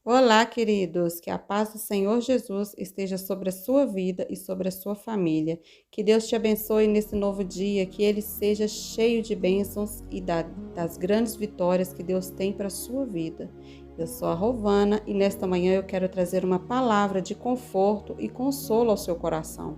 Olá, queridos, que a paz do Senhor Jesus esteja sobre a sua vida e sobre a sua família. Que Deus te abençoe nesse novo dia, que ele seja cheio de bênçãos e das grandes vitórias que Deus tem para a sua vida. Eu sou a Rovana e nesta manhã eu quero trazer uma palavra de conforto e consolo ao seu coração.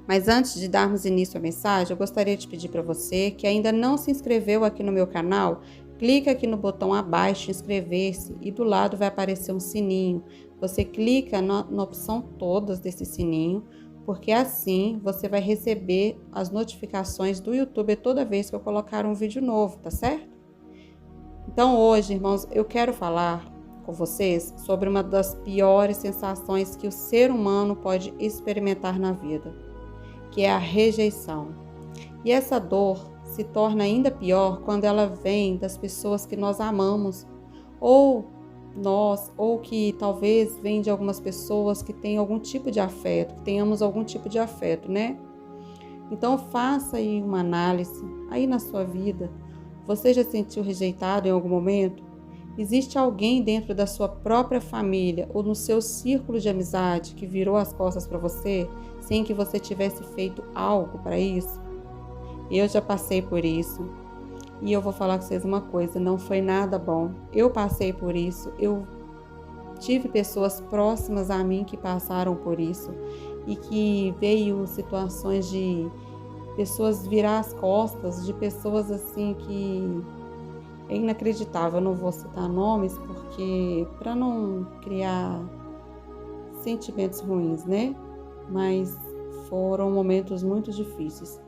Mas antes de darmos início à mensagem, eu gostaria de pedir para você que ainda não se inscreveu aqui no meu canal, clica aqui no botão abaixo, inscrever-se, e do lado vai aparecer um sininho. Você clica na opção todas desse sininho, porque assim você vai receber as notificações do YouTube toda vez que eu colocar um vídeo novo, tá certo? Então hoje, irmãos, eu quero falar com vocês sobre uma das piores sensações que o ser humano pode experimentar na vida, que é a rejeição. E essa dor se torna ainda pior quando ela vem das pessoas que nós amamos, ou que talvez vem de algumas pessoas que têm algum tipo de afeto, que tenhamos algum tipo de afeto, né? Então faça aí uma análise aí na sua vida. Você já se sentiu rejeitado em algum momento? Existe alguém dentro da sua própria família ou no seu círculo de amizade que virou as costas para você sem que você tivesse feito algo para isso? Eu já passei por isso e eu vou falar com vocês uma coisa, não foi nada bom. Eu passei por isso, eu tive pessoas próximas a mim que passaram por isso e que veio situações de pessoas virar as costas, de pessoas assim que é inacreditável. Eu não vou citar nomes porque para não criar sentimentos ruins, né? Mas foram momentos muito difíceis.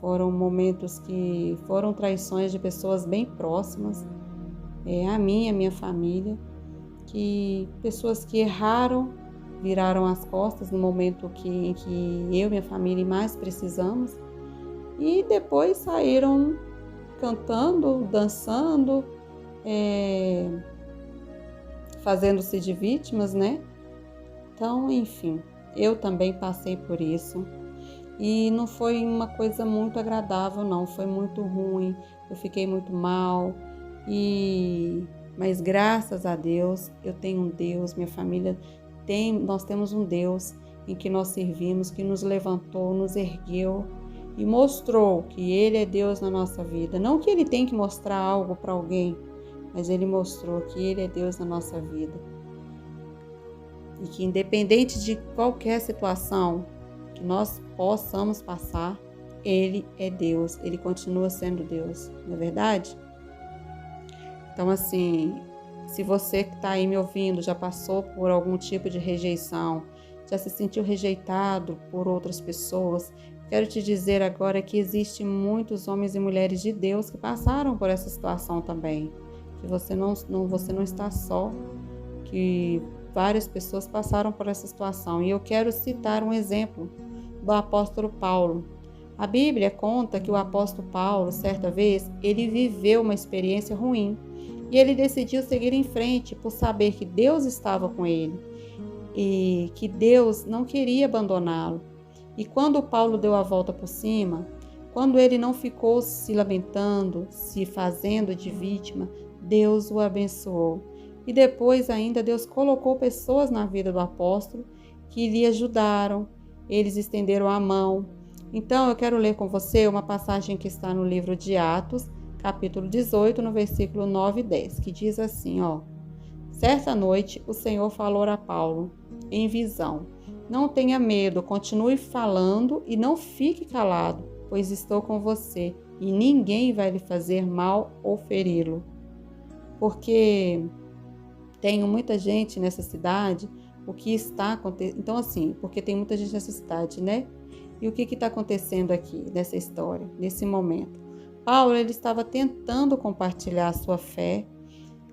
Foram momentos que foram traições de pessoas bem próximas, a mim e a minha família, que pessoas que erraram, viraram as costas no momento em que eu e minha família mais precisamos, e depois saíram cantando, dançando, fazendo-se de vítimas, né? Então, enfim, eu também passei por isso e não foi uma coisa muito agradável, não, foi muito ruim, eu fiquei muito mal, mas graças a Deus, eu tenho um Deus, minha família nós temos um Deus em que nós servimos, que nos levantou, nos ergueu e mostrou que Ele é Deus na nossa vida. Não que Ele tem que mostrar algo para alguém, mas Ele mostrou que Ele é Deus na nossa vida. E que independente de qualquer situação que nós possamos passar, Ele é Deus, Ele continua sendo Deus, não é verdade? Então assim, se você que está aí me ouvindo já passou por algum tipo de rejeição, já se sentiu rejeitado por outras pessoas, quero te dizer agora que existem muitos homens e mulheres de Deus que passaram por essa situação também, que você não está só, que várias pessoas passaram por essa situação. E eu quero citar um exemplo do apóstolo Paulo. A Bíblia conta que o apóstolo Paulo, certa vez, ele viveu uma experiência ruim e ele decidiu seguir em frente por saber que Deus estava com ele e que Deus não queria abandoná-lo. E quando Paulo deu a volta por cima, quando ele não ficou se lamentando, se fazendo de vítima, Deus o abençoou. E depois ainda Deus colocou pessoas na vida do apóstolo que lhe ajudaram, eles estenderam a mão. Então eu quero ler com você uma passagem que está no livro de Atos, capítulo 18, no versículo 9 e 10, que diz assim, certa noite o Senhor falou a Paulo em visão: não tenha medo, continue falando e não fique calado, pois estou com você e ninguém vai lhe fazer mal ou feri-lo. Porque tenho muita gente nessa cidade, o que está acontecendo? Então assim, porque tem muita gente nessa cidade, né? E o que está acontecendo aqui nessa história, nesse momento? Paulo, ele estava tentando compartilhar a sua fé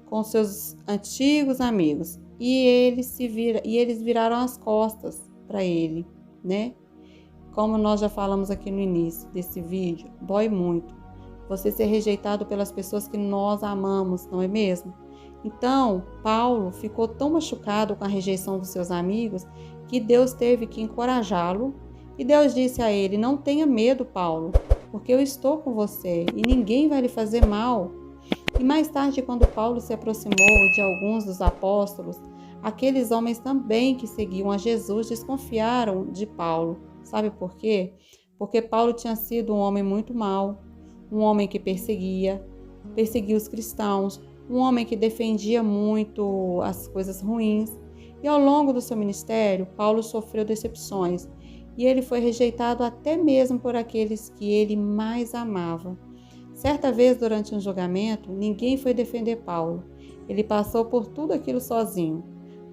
com seus antigos amigos e eles viraram as costas para ele, né? Como nós já falamos aqui no início desse vídeo, dói muito você ser rejeitado pelas pessoas que nós amamos, não é mesmo? Então, Paulo ficou tão machucado com a rejeição dos seus amigos que Deus teve que encorajá-lo e Deus disse a ele: não tenha medo, Paulo, porque eu estou com você e ninguém vai lhe fazer mal. E mais tarde, quando Paulo se aproximou de alguns dos apóstolos, aqueles homens também que seguiam a Jesus desconfiaram de Paulo. Sabe por quê? Porque Paulo tinha sido um homem muito mau, um homem que perseguia os cristãos, um homem que defendia muito as coisas ruins. E ao longo do seu ministério, Paulo sofreu decepções e ele foi rejeitado até mesmo por aqueles que ele mais amava. Certa vez, durante um julgamento, ninguém foi defender Paulo. Ele passou por tudo aquilo sozinho.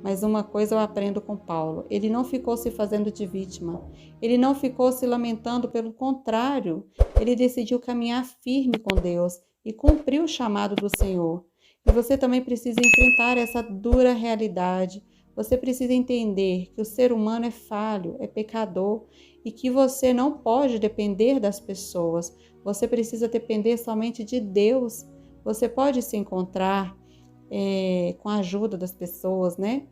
Mas uma coisa eu aprendo com Paulo: ele não ficou se fazendo de vítima, ele não ficou se lamentando, pelo contrário, ele decidiu caminhar firme com Deus e cumprir o chamado do Senhor. E você também precisa enfrentar essa dura realidade. Você precisa entender que o ser humano é falho, é pecador e que você não pode depender das pessoas. Você precisa depender somente de Deus. Você pode se encontrar com a ajuda das pessoas, né?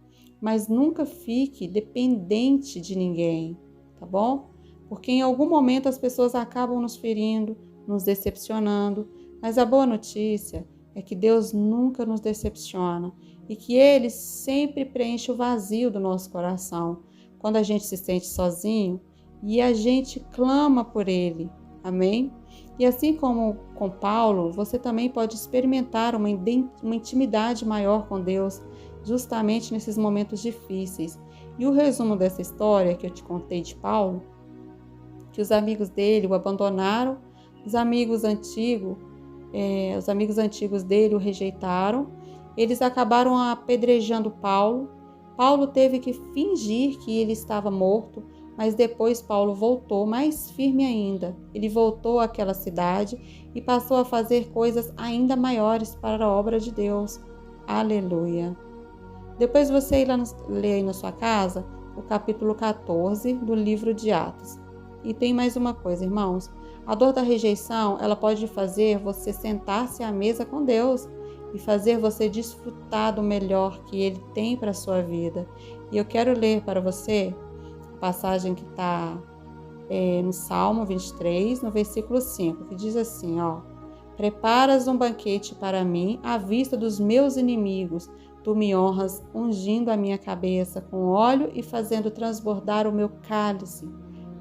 Mas nunca fique dependente de ninguém, tá bom? Porque em algum momento as pessoas acabam nos ferindo, nos decepcionando. Mas a boa notícia é que Deus nunca nos decepciona e que Ele sempre preenche o vazio do nosso coração quando a gente se sente sozinho e a gente clama por Ele. Amém? E assim como com Paulo, você também pode experimentar uma intimidade maior com Deus, justamente nesses momentos difíceis. E o resumo dessa história que eu te contei de Paulo, que os amigos dele o abandonaram, os amigos antigos dele o rejeitaram, eles acabaram apedrejando Paulo. Paulo teve que fingir que ele estava morto, mas depois Paulo voltou mais firme ainda. Ele voltou àquela cidade e passou a fazer coisas ainda maiores para a obra de Deus. Aleluia! Depois você lê aí na sua casa o capítulo 14 do livro de Atos. E tem mais uma coisa, irmãos. A dor da rejeição, ela pode fazer você sentar-se à mesa com Deus e fazer você desfrutar do melhor que Ele tem para a sua vida. E eu quero ler para você a passagem que está no Salmo 23, no versículo 5, que diz assim, ó: Preparas um banquete para mim à vista dos meus inimigos. Tu me honras, ungindo a minha cabeça com óleo e fazendo transbordar o meu cálice.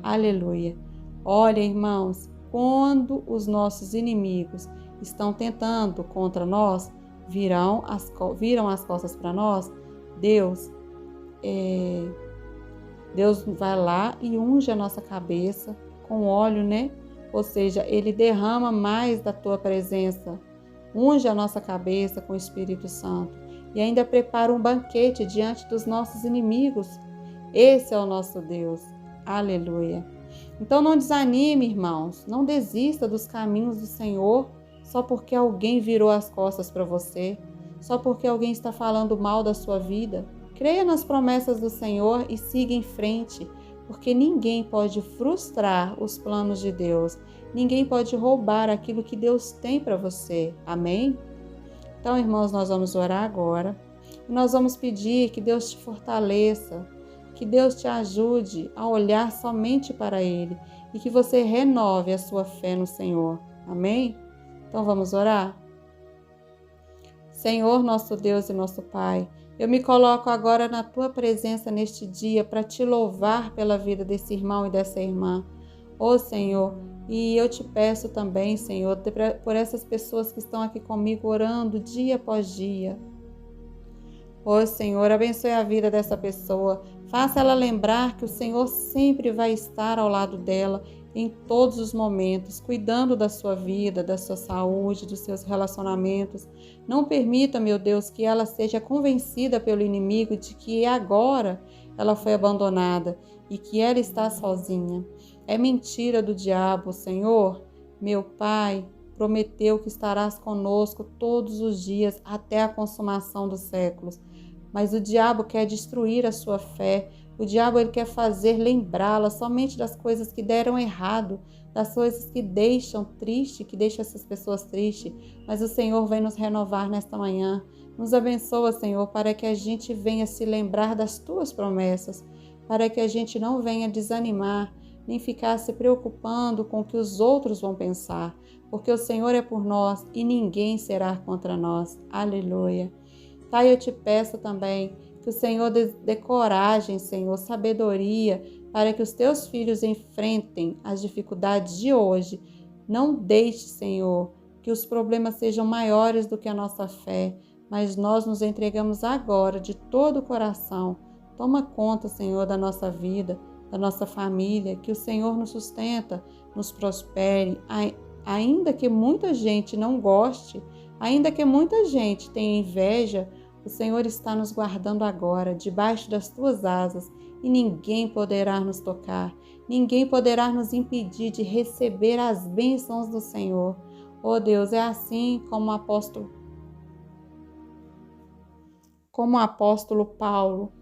Aleluia! Olha, irmãos, quando os nossos inimigos estão tentando contra nós, viram as costas para nós, Deus vai lá e unge a nossa cabeça com óleo, né? Ou seja, Ele derrama mais da tua presença, unge a nossa cabeça com o Espírito Santo e ainda prepara um banquete diante dos nossos inimigos. Esse é o nosso Deus. Aleluia! Então não desanime, irmãos, não desista dos caminhos do Senhor só porque alguém virou as costas para você, só porque alguém está falando mal da sua vida. Creia nas promessas do Senhor e siga em frente, porque ninguém pode frustrar os planos de Deus, ninguém pode roubar aquilo que Deus tem para você. Amém? Então, irmãos, nós vamos orar agora e nós vamos pedir que Deus te fortaleça, que Deus te ajude a olhar somente para Ele e que você renove a sua fé no Senhor. Amém? Então vamos orar? Senhor, nosso Deus e nosso Pai, eu me coloco agora na Tua presença neste dia para Te louvar pela vida desse irmão e dessa irmã. Ô Senhor, e eu Te peço também, Senhor, por essas pessoas que estão aqui comigo orando dia após dia. Ô Senhor, abençoe a vida dessa pessoa, faça ela lembrar que o Senhor sempre vai estar ao lado dela em todos os momentos, cuidando da sua vida, da sua saúde, dos seus relacionamentos. Não permita, meu Deus, que ela seja convencida pelo inimigo de que agora ela foi abandonada e que ela está sozinha. É mentira do diabo, Senhor. Meu Pai prometeu que estarás conosco todos os dias até a consumação dos séculos. Mas o diabo quer destruir a sua fé. O diabo ele quer fazer lembrá-la somente das coisas que deram errado, das coisas que deixam triste, que deixam essas pessoas tristes. Mas o Senhor vem nos renovar nesta manhã. Nos abençoa, Senhor, para que a gente venha se lembrar das Tuas promessas, para que a gente não venha desanimar, nem ficar se preocupando com o que os outros vão pensar, porque o Senhor é por nós e ninguém será contra nós. Aleluia. Pai, eu te peço também que o Senhor dê coragem, Senhor, sabedoria, para que os teus filhos enfrentem as dificuldades de hoje. Não deixe, Senhor, que os problemas sejam maiores do que a nossa fé, mas nós nos entregamos agora de todo o coração. Toma conta, Senhor, da nossa vida, da nossa família, que o Senhor nos sustenta, nos prospere, ainda que muita gente não goste, ainda que muita gente tenha inveja, o Senhor está nos guardando agora, debaixo das tuas asas, e ninguém poderá nos tocar, ninguém poderá nos impedir de receber as bênçãos do Senhor. Oh Deus, é assim como o apóstolo Paulo,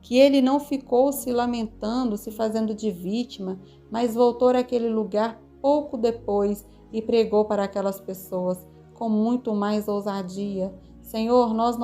que ele não ficou se lamentando, se fazendo de vítima, mas voltou àquele lugar pouco depois e pregou para aquelas pessoas com muito mais ousadia. Senhor, nós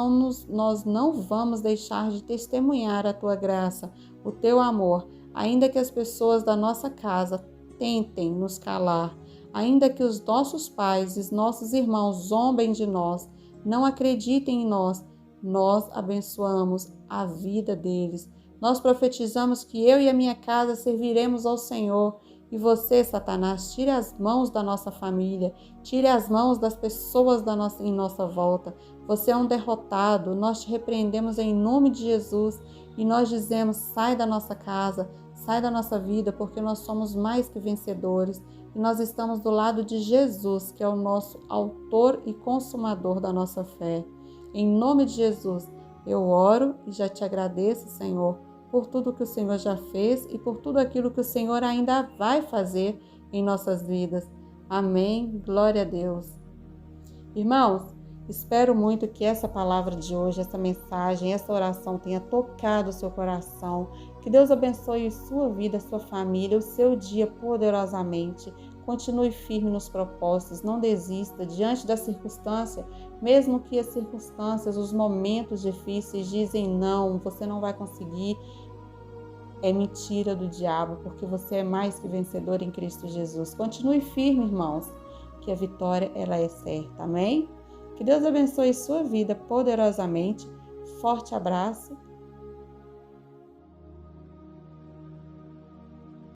não vamos deixar de testemunhar a tua graça, o teu amor, ainda que as pessoas da nossa casa tentem nos calar, ainda que os nossos pais e os nossos irmãos zombem de nós, não acreditem em nós, nós abençoamos a vida deles. Nós profetizamos que eu e a minha casa serviremos ao Senhor. E você, Satanás, tire as mãos da nossa família, tire as mãos das pessoas em nossa volta. Você é um derrotado, nós te repreendemos em nome de Jesus e nós dizemos, sai da nossa casa, sai da nossa vida, porque nós somos mais que vencedores e nós estamos do lado de Jesus, que é o nosso autor e consumador da nossa fé. Em nome de Jesus, eu oro e já te agradeço, Senhor, por tudo que o Senhor já fez e por tudo aquilo que o Senhor ainda vai fazer em nossas vidas. Amém. Glória a Deus. Irmãos, espero muito que essa palavra de hoje, essa mensagem, essa oração tenha tocado o seu coração. Que Deus abençoe sua vida, sua família, o seu dia poderosamente. Continue firme nos propósitos, não desista diante da circunstância, mesmo que as circunstâncias, os momentos difíceis dizem não, você não vai conseguir. É mentira do diabo, porque você é mais que vencedor em Cristo Jesus. Continue firme, irmãos, que a vitória ela é certa. Amém? Que Deus abençoe sua vida poderosamente. Forte abraço